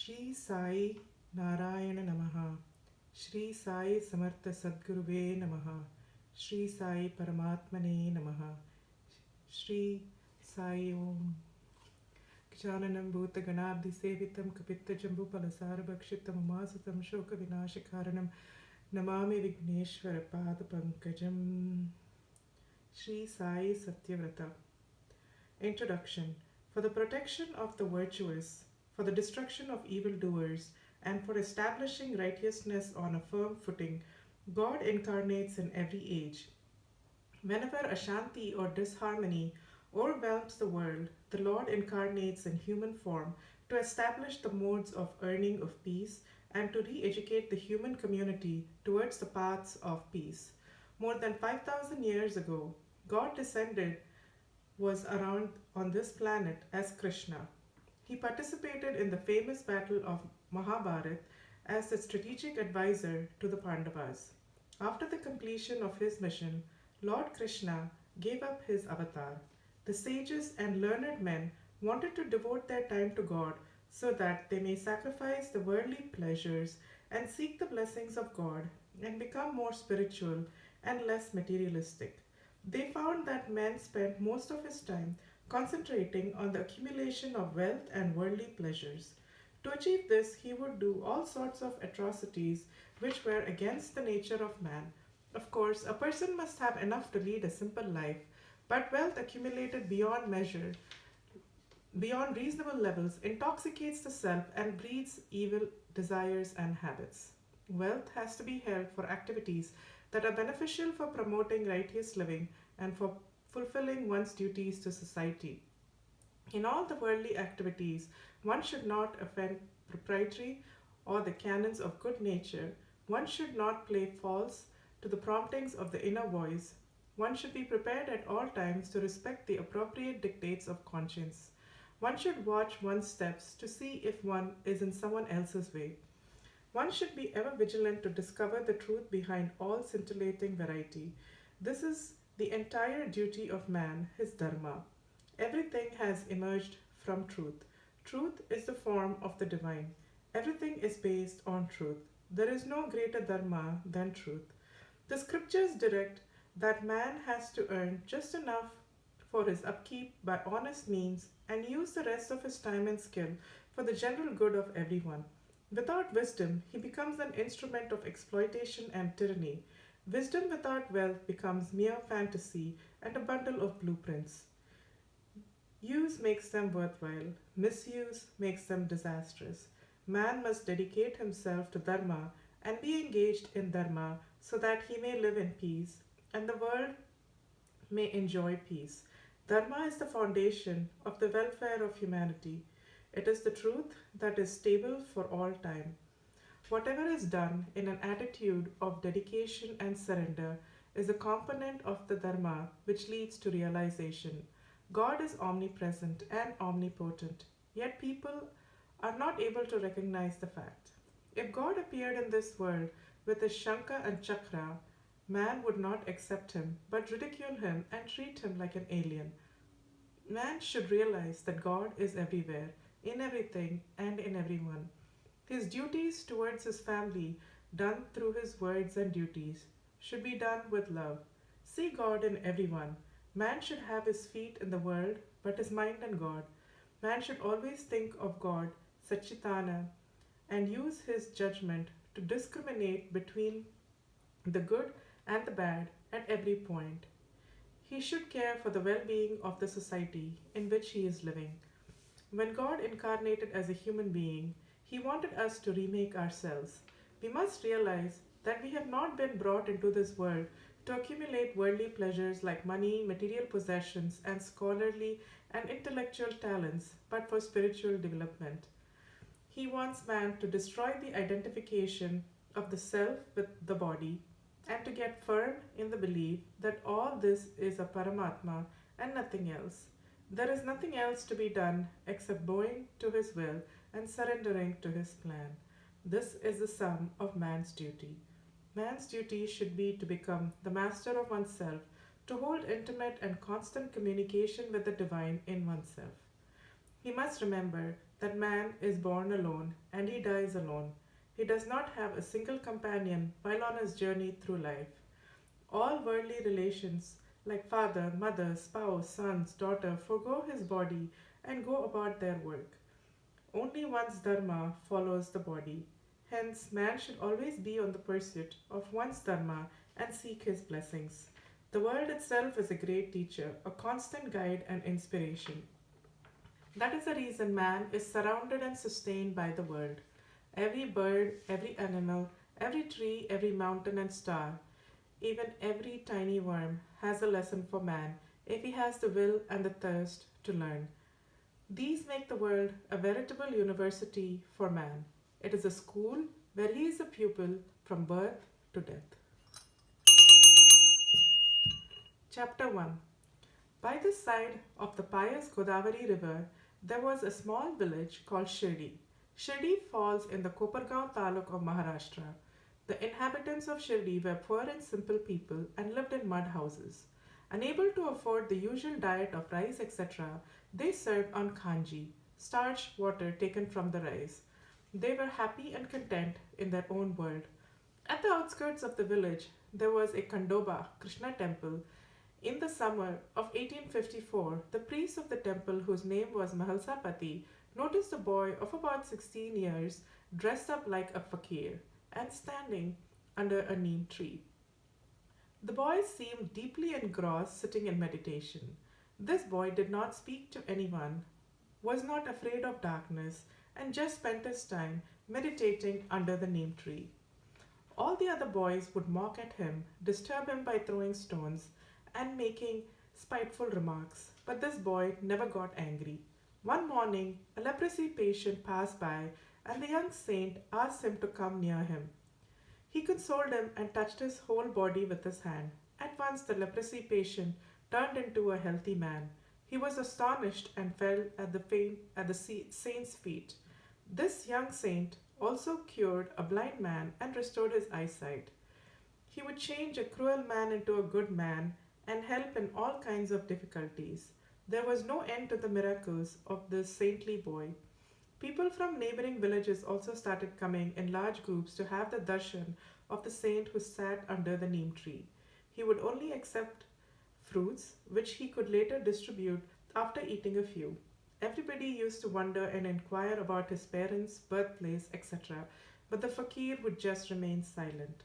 Shri Sai Narayana Namaha. Shri Sai Samartha Sadguruve Namaha. Shri Sai Paramatmane Namaha. Shri Sai Om. Gjananam Bhuta Ganabdi Sevitam Kapita Jambu Palasara Bhakshitam Umasatam Shoka Vinashikaranam Namami Vigneshwara Pada Pankajam. Shri Sai Satyavrata. Introduction. For the protection of the virtuous, for the destruction of evildoers, and for establishing righteousness on a firm footing, God incarnates in every age. Whenever Ashanti or disharmony overwhelms the world, the Lord incarnates in human form to establish the modes of earning of peace and to re educate the human community towards the paths of peace. More than 5,000 years ago, God descended was around on this planet as Krishna. He participated in the famous battle of Mahabharat as the strategic advisor to the Pandavas. After the completion of his mission, Lord Krishna gave up his avatar. The sages and learned men wanted to devote their time to God so that they may sacrifice the worldly pleasures and seek the blessings of God and become more spiritual and less materialistic. They found that man spent most of his time concentrating on the accumulation of wealth and worldly pleasures. To achieve this, he would do all sorts of atrocities which were against the nature of man. Of course, a person must have enough to lead a simple life, but wealth accumulated beyond measure, beyond reasonable levels, intoxicates the self and breeds evil desires and habits. Wealth has to be held for activities that are beneficial for promoting righteous living and for fulfilling one's duties to society. In all the worldly activities, one should not offend propriety or the canons of good nature. One should not play false to the promptings of the inner voice. One should be prepared at all times to respect the appropriate dictates of conscience. One should watch one's steps to see if one is in someone else's way. One should be ever vigilant to discover the truth behind all scintillating variety. This is the entire duty of man, his dharma. Everything has emerged from truth. Truth is the form of the divine. Everything is based on truth. There is no greater dharma than truth. The scriptures direct that man has to earn just enough for his upkeep by honest means and use the rest of his time and skill for the general good of everyone. Without wisdom, he becomes an instrument of exploitation and tyranny. Wisdom without wealth becomes mere fantasy and a bundle of blueprints. Use makes them worthwhile, misuse makes them disastrous. Man must dedicate himself to Dharma and be engaged in Dharma so that he may live in peace and the world may enjoy peace. Dharma is the foundation of the welfare of humanity. It is the truth that is stable for all time. Whatever is done in an attitude of dedication and surrender is a component of the Dharma which leads to realization. God is omnipresent and omnipotent, yet people are not able to recognize the fact. If God appeared in this world with his Shankha and Chakra, man would not accept him, but ridicule him and treat him like an alien. Man should realize that God is everywhere, in everything, and in everyone. His duties towards his family, done through his words and duties, should be done with love. See God in everyone. Man should have his feet in the world, but his mind in God. Man should always think of God, Satchitana, and use his judgment to discriminate between the good and the bad at every point. He should care for the well being of the society in which he is living. When God incarnated as a human being, he wanted us to remake ourselves. We must realize that we have not been brought into this world to accumulate worldly pleasures like money, material possessions, and scholarly and intellectual talents, but for spiritual development. He wants man to destroy the identification of the self with the body and to get firm in the belief that all this is a Paramatma and nothing else. There is nothing else to be done except bowing to his will and surrendering to his plan. This is the sum of man's duty. Man's duty should be to become the master of oneself, to hold intimate and constant communication with the divine in oneself. He must remember that man is born alone and he dies alone. He does not have a single companion while on his journey through life. All worldly relations, like father, mother, spouse, sons, daughter, forego his body and go about their work. Only one's dharma follows the body. Hence, man should always be on the pursuit of one's dharma and seek his blessings. The world itself is a great teacher, a constant guide and inspiration. That is the reason man is surrounded and sustained by the world. Every bird, every animal, every tree, every mountain and star, even every tiny worm has a lesson for man if he has the will and the thirst to learn. These make the world a veritable university for man. It is a school where he is a pupil from birth to death. Chapter 1. By the side of the pious Godavari river, there was a small village called Shirdi. Shirdi falls in the Kopargaon taluk of Maharashtra. The inhabitants of Shirdi were poor and simple people and lived in mud houses. Unable to afford the usual diet of rice, etc., they served on kanji, starched water taken from the rice. They were happy and content in their own world. At the outskirts of the village, there was a Kandoba Krishna temple. In the summer of 1854, the priest of the temple, whose name was Mahalsapati, noticed a boy of about 16 years dressed up like a fakir and standing under a neem tree. The boy seemed deeply engrossed, sitting in meditation. This boy did not speak to anyone, was not afraid of darkness, and just spent his time meditating under the neem tree. All the other boys would mock at him, disturb him by throwing stones, and making spiteful remarks, but this boy never got angry. One morning, a leprosy patient passed by, and the young saint asked him to come near him. He consoled him and touched his whole body with his hand. At once, the leprosy patient turned into a healthy man. He was astonished and fell at the saint's feet. This young saint also cured a blind man and restored his eyesight. He would change a cruel man into a good man and help in all kinds of difficulties. There was no end to the miracles of this saintly boy. People from neighboring villages also started coming in large groups to have the darshan of the saint who sat under the neem tree. He would only accept fruits, which he could later distribute after eating a few. Everybody used to wonder and inquire about his parents, birthplace, etc., but the fakir would just remain silent.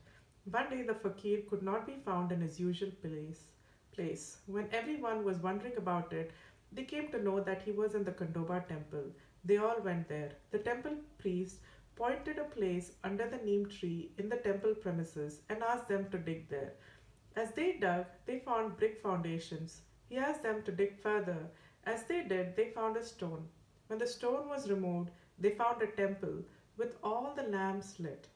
One day the fakir could not be found in his usual place. When everyone was wondering about it, they came to know that he was in the Kandoba temple. They all went there. The temple priest pointed a place under the neem tree in the temple premises and asked them to dig there. As they dug, they found brick foundations. He asked them to dig further. As they did, they found a stone. When the stone was removed, they found a temple with all the lamps lit.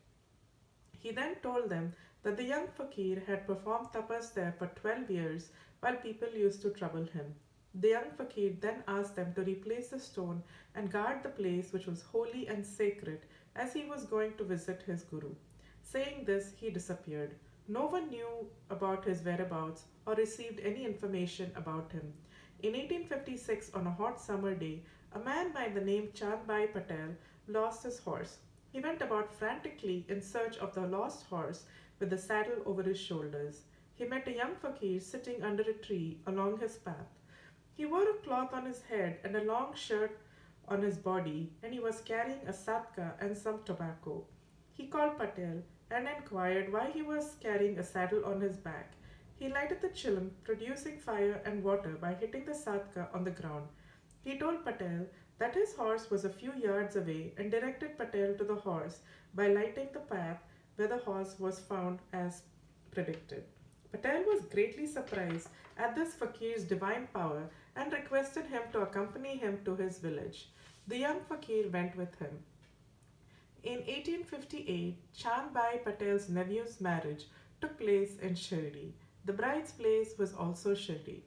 He then told them that the young fakir had performed tapas there for 12 years while people used to trouble him. The young fakir then asked them to replace the stone and guard the place which was holy and sacred as he was going to visit his guru. Saying this, he disappeared. No one knew about his whereabouts or received any information about him. In 1856, on a hot summer day, a man by the name Chandbai Patel lost his horse. He went about frantically in search of the lost horse with the saddle over his shoulders. He met a young fakir sitting under a tree along his path. He wore a cloth on his head and a long shirt on his body, and he was carrying a satka and some tobacco. He called Patel and inquired why he was carrying a saddle on his back. He lighted the chilim, producing fire and water by hitting the satka on the ground. He told Patel that his horse was a few yards away and directed Patel to the horse by lighting the path where the horse was found as predicted. Patel was greatly surprised at this fakir's divine power and requested him to accompany him to his village. The young fakir went with him. In 1858, Chandbai Patel's nephew's marriage took place in Shirdi. The bride's place was also Shirdi.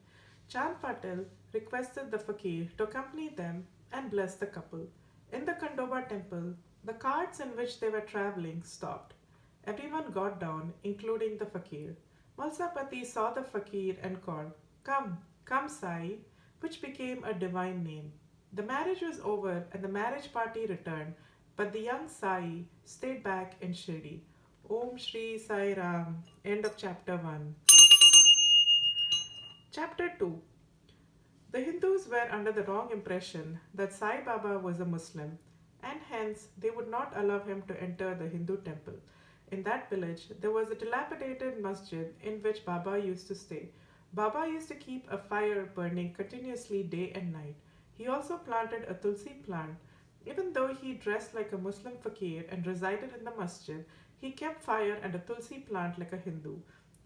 Chand Patel requested the fakir to accompany them and bless the couple. In the Kandoba temple, the carts in which they were traveling stopped. Everyone got down, including the fakir. Malsapati saw the fakir and called, "Come, come, Sai," which became a divine name. The marriage was over and the marriage party returned, but the young Sai stayed back in Shirdi. Om Shri Sai Ram. End of chapter 1. Chapter 2. The Hindus were under the wrong impression that Sai Baba was a Muslim, and hence they would not allow him to enter the Hindu temple. In that village, there was a dilapidated masjid in which Baba used to stay. Baba used to keep a fire burning continuously day and night. He also planted a tulsi plant. Even though he dressed like a Muslim fakir and resided in the masjid, he kept fire and a tulsi plant like a Hindu.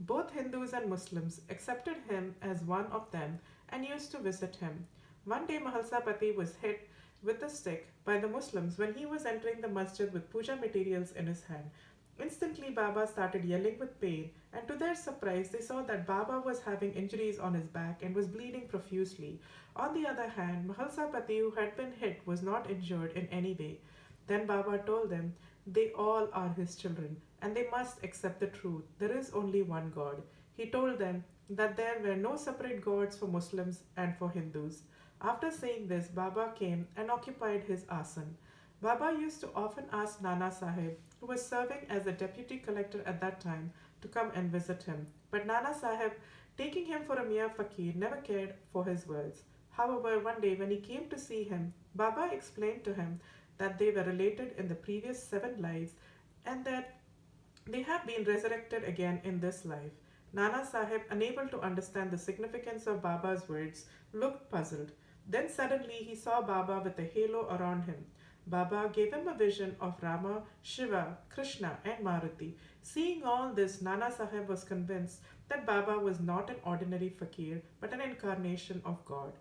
Both Hindus and Muslims accepted him as one of them and used to visit him. One day Mahalsapati was hit with a stick by the Muslims when he was entering the masjid with puja materials in his hand. Instantly, Baba started yelling with pain, and to their surprise, they saw that Baba was having injuries on his back and was bleeding profusely. On the other hand, Mahalsapati, who had been hit, was not injured in any way. Then Baba told them they all are his children and they must accept the truth. There is only one God. He told them that there were no separate gods for Muslims and for Hindus. After saying this, Baba came and occupied his asan. Baba used to often ask Nana Sahib, who was serving as the deputy collector at that time, to come and visit him. But Nana Sahib, taking him for a mere fakir, never cared for his words. However, one day when he came to see him, Baba explained to him that they were related in the previous 7 lives and that they have been resurrected again in this life. Nana Sahib, unable to understand the significance of Baba's words, looked puzzled. Then suddenly he saw Baba with a halo around him. Baba gave him a vision of Rama, Shiva, Krishna, and Maruti. Seeing all this, Nana Sahib was convinced that Baba was not an ordinary fakir but an incarnation of God.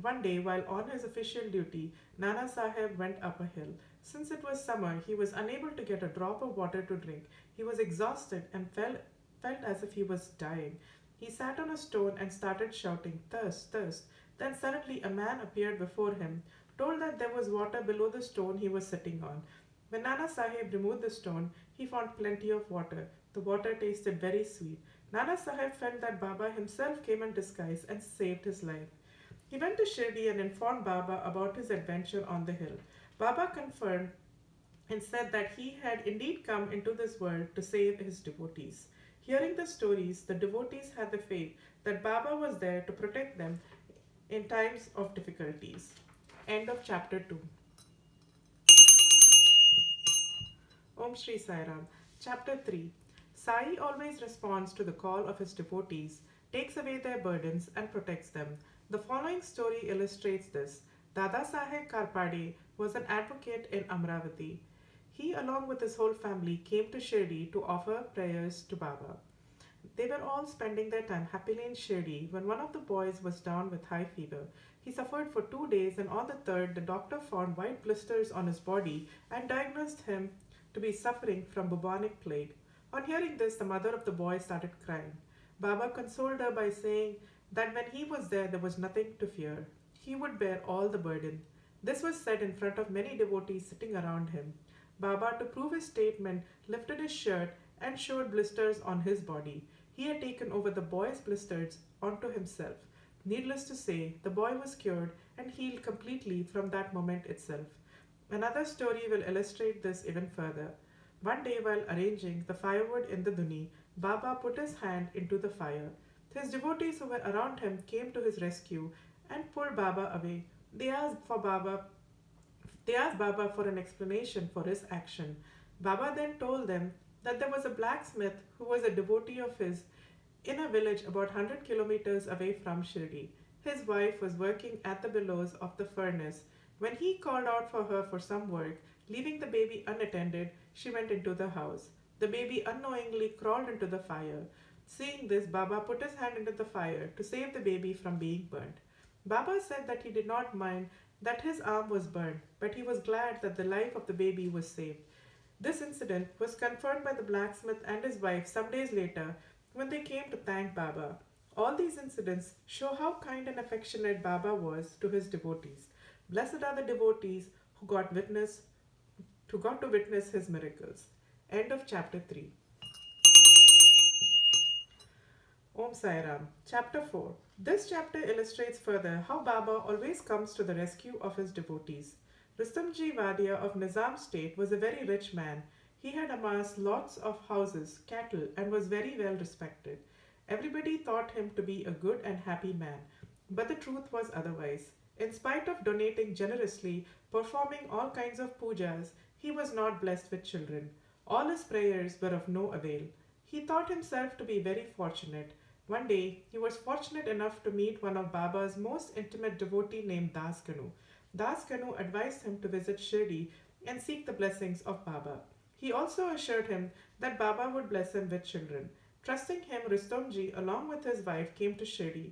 One day, while on his official duty, Nana Sahib went up a hill. Since it was summer, he was unable to get a drop of water to drink. He was exhausted and felt as if he was dying. He sat on a stone and started shouting, "Thirst, thirst." Then suddenly a man appeared before him, told that there was water below the stone he was sitting on. When Nana Sahib removed the stone, he found plenty of water. The water tasted very sweet. Nana Sahib felt that Baba himself came in disguise and saved his life. He went to Shirdi and informed Baba about his adventure on the hill. Baba confirmed and said that he had indeed come into this world to save his devotees. Hearing the stories, the devotees had the faith that Baba was there to protect them in times of difficulties. End of chapter 2. Om Shri Sai Ram. Chapter 3. Sai always responds to the call of his devotees, takes away their burdens, and protects them. The following story illustrates this. Dada Saheb Karpade was an advocate in Amravati. He, along with his whole family, came to Shirdi to offer prayers to Baba. They were all spending their time happily in Shirdi when one of the boys was down with high fever. He suffered for 2 days, and on the third, the doctor found white blisters on his body and diagnosed him to be suffering from bubonic plague. On hearing this, the mother of the boy started crying. Baba consoled her by saying that when he was there, there was nothing to fear. He would bear all the burden. This was said in front of many devotees sitting around him. Baba, to prove his statement, lifted his shirt and showed blisters on his body. He had taken over the boy's blisters onto himself. Needless to say, the boy was cured and healed completely from that moment itself. Another story will illustrate this even further. One day, while arranging the firewood in the duni, Baba put his hand into the fire. His devotees who were around him came to his rescue and pulled Baba away. They asked Baba for an explanation for his action. Baba then told them that there was a blacksmith who was a devotee of his in a village about 100 kilometers away from Shirdi. His wife was working at the bellows of the furnace. When he called out for her for some work, leaving the baby unattended, she went into the house. The baby unknowingly crawled into the fire. Seeing this, Baba put his hand into the fire to save the baby from being burnt. Baba said that he did not mind that his arm was burned, but he was glad that the life of the baby was saved. This incident was confirmed by the blacksmith and his wife some days later when they came to thank Baba. All these incidents show how kind and affectionate Baba was to his devotees. Blessed are the devotees who got to witness his miracles. End of chapter 3. Om Sai Ram. Chapter 4. This chapter illustrates further how Baba always comes to the rescue of his devotees. Rustamji Wadia of Nizam state was a very rich man. He had amassed lots of houses, cattle, and was very well respected. Everybody thought him to be a good and happy man. But the truth was otherwise. In spite of donating generously, performing all kinds of pujas, he was not blessed with children. All his prayers were of no avail. He thought himself to be very fortunate. One day, he was fortunate enough to meet one of Baba's most intimate devotee named Das Kanu. Das Kanu advised him to visit Shirdi and seek the blessings of Baba. He also assured him that Baba would bless him with children. Trusting him, Rustomji, along with his wife, came to Shirdi.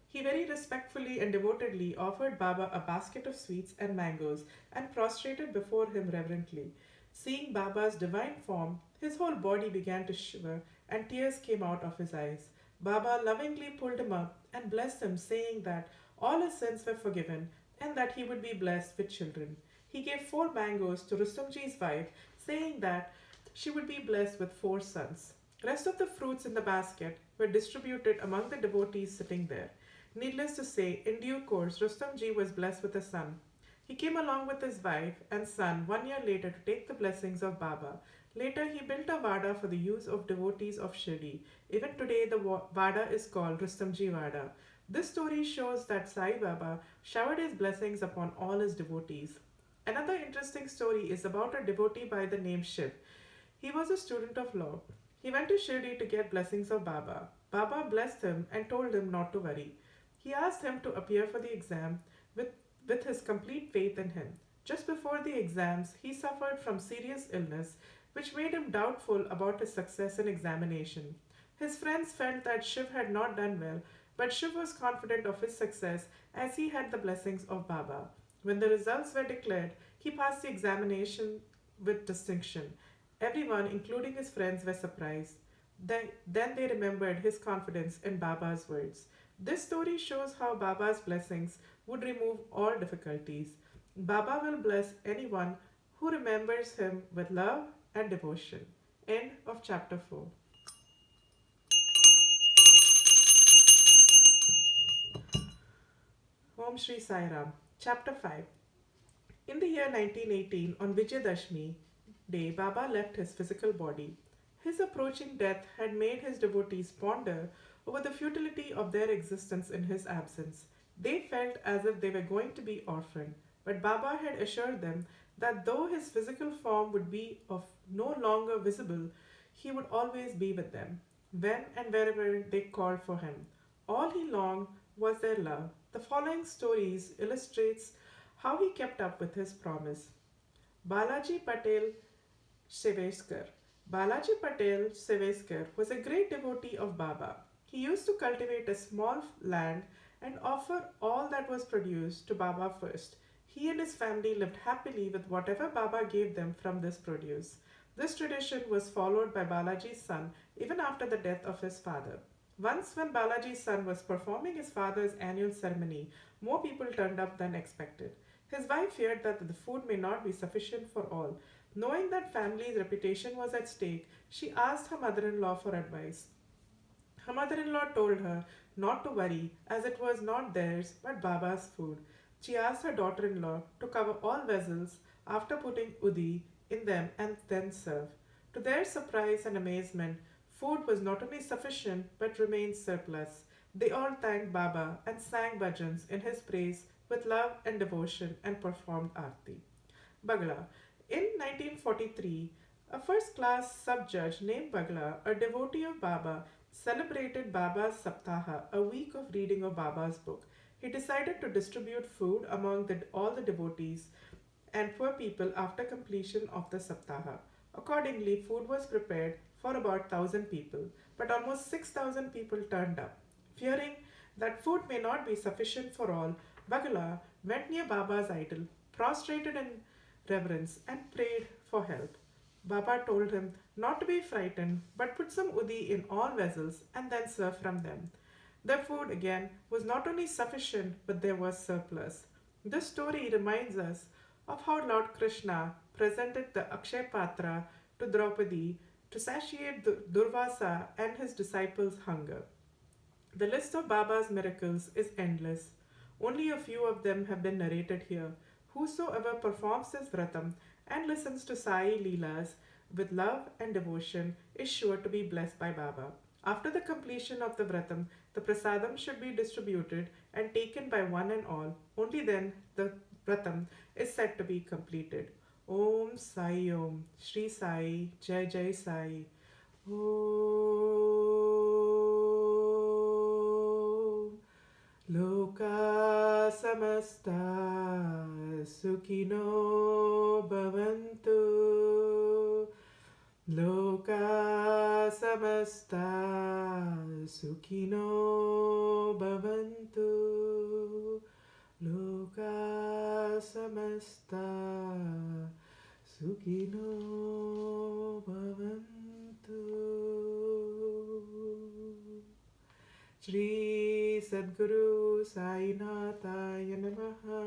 He very respectfully and devotedly offered Baba a basket of sweets and mangoes and prostrated before him reverently. Seeing Baba's divine form, his whole body began to shiver and tears came out of his eyes. Baba lovingly pulled him up and blessed him, saying that all his sins were forgiven and that he would be blessed with children. He gave 4 mangoes to Rustomji's wife, saying that she would be blessed with 4 sons. Rest of the fruits in the basket were distributed among the devotees sitting there. Needless to say, in due course, Rustamji was blessed with a son. He came along with his wife and son 1 year later to take the blessings of Baba. Later, he built a Vada for the use of devotees of Shirdi. Even today, the Vada is called Rustamji Vada. This story shows that Sai Baba showered his blessings upon all his devotees. Another interesting story is about a devotee by the name Shiv. He was a student of law. He went to Shirdi to get blessings of Baba. Baba blessed him and told him not to worry. He asked him to appear for the exam with his complete faith in him. Just before the exams, he suffered from serious illness, which made him doubtful about his success in examination. His friends felt that Shiv had not done well, but Shiv was confident of his success as he had the blessings of Baba. When the results were declared, he passed the examination with distinction. Everyone, including his friends, were surprised. Then they remembered his confidence in Baba's words. This story shows how Baba's blessings would remove all difficulties. Baba will bless anyone who remembers him with love and devotion. End of chapter 4. Om Shri Sai Ram. Chapter 5. In the year 1918, on Vijayadashmi day, Baba left his physical body. His approaching death had made his devotees ponder over the futility of their existence in his absence. They felt as if they were going to be orphaned, but Baba had assured them that though his physical form would be of no longer visible, he would always be with them, when and wherever they called for him. All he longed was their love. The following stories illustrates how he kept up with his promise. Balaji Patel Seveskar. Balaji Patel Seveskar was a great devotee of Baba. He used to cultivate a small land and offer all that was produced to Baba first. He and his family lived happily with whatever Baba gave them from this produce. This tradition was followed by Balaji's son even after the death of his father. Once, when Balaji's son was performing his father's annual ceremony, more people turned up than expected. His wife feared that the food may not be sufficient for all. Knowing that family's reputation was at stake, she asked her mother-in-law for advice. Her mother-in-law told her not to worry, as it was not theirs but Baba's food. She asked her daughter-in-law to cover all vessels after putting udi in them and then serve. To their surprise and amazement, food was not only sufficient but remained surplus. They all thanked Baba and sang bhajans in his praise with love and devotion and performed arti. Bagla. In 1943, a first class sub judge named Bagla, a devotee of Baba, celebrated Baba's Saptaha, a week of reading of Baba's book. He decided to distribute food among all the devotees and poor people after completion of the Saptaha. Accordingly, food was prepared for about 1,000 people, but almost 6,000 people turned up. Fearing that food may not be sufficient for all, Bagala went near Baba's idol, prostrated in reverence, and prayed for help. Baba told him not to be frightened, but put some udi in all vessels and then serve from them. The food again was not only sufficient, but there was surplus. This story reminds us of how Lord Krishna presented the Akshay Patra to Draupadi to satiate Durvasa and his disciples' hunger. The list of Baba's miracles is endless. Only a few of them have been narrated here. Whosoever performs this vratam and listens to Sai Leelas with love and devotion is sure to be blessed by Baba. After the completion of the vratam, the prasadam should be distributed and taken by one and all. Only then the vratam is said to be completed. Om Sai Om Shri Sai Jai Jai Sai. Om Loka Samasta Sukhino Bhavantu. Loka Samasta Sukhino Bhavantu. Loka Samasta Sukhino Bhavantu. Shri Sadguru Sai Nataya Namaha.